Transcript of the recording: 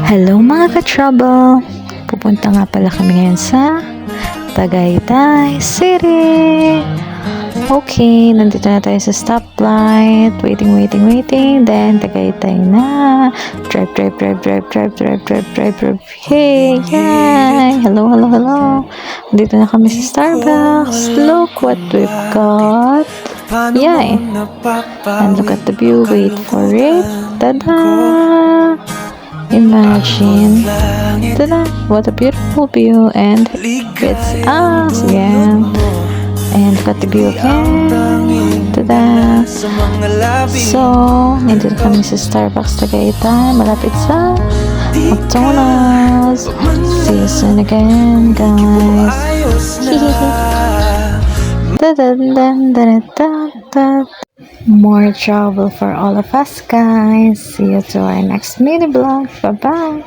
Hello mga ka-trouble! Pupunta nga pala kami ngayon sa Tagaytay City! Okay, nandito na tayo sa stoplight. Waiting. Then, Tagaytay na. Drive. Hey, yay! Hello. Nandito na kami sa Starbucks. Look what we've got. Yay! And look at the view. Wait for it. Tada! Imagine. Tada! What a beautiful view. And it's us again. And look at the view again. Tada! So, nandito kami sa Starbucks Tagaytay. Malapit sa McDonald's. See you soon again, guys. More travel for all of us, guys. See you to our next mini vlog. Bye-bye.